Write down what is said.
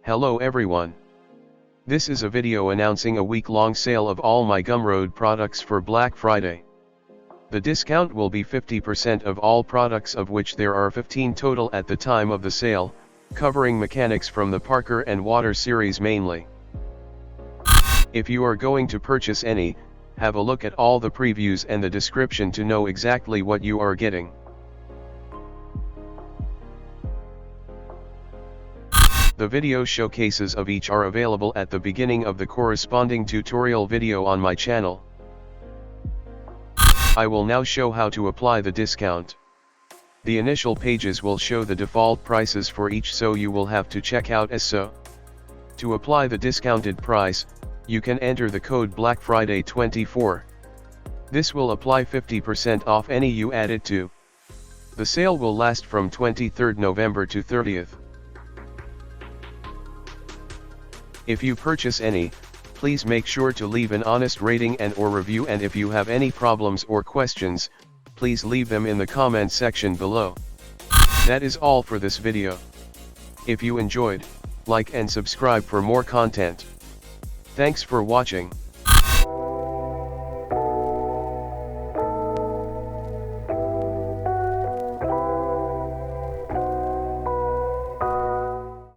Hello everyone. This is a video announcing a week-long sale of all my Gumroad products for Black Friday. The discount will be 50% of all products, of which there are 15 total at the time of the sale, covering mechanics from the Parker and Water series mainly. If you are going to purchase any, have a look at all the previews and the description to know exactly what you are getting. The video showcases of each are available at the beginning of the corresponding tutorial video on my channel. I will now show how to apply the discount. The initial pages will show the default prices for each, so you will have to check out as so. To apply the discounted price, you can enter the code Black Friday 24. This will apply 50% off any you added to. The sale will last from 23rd November to 30th. If you purchase any, please make sure to leave an honest rating and/or review, and if you have any problems or questions, please leave them in the comment section below. That is all for this video. If you enjoyed, like and subscribe for more content. Thanks for watching.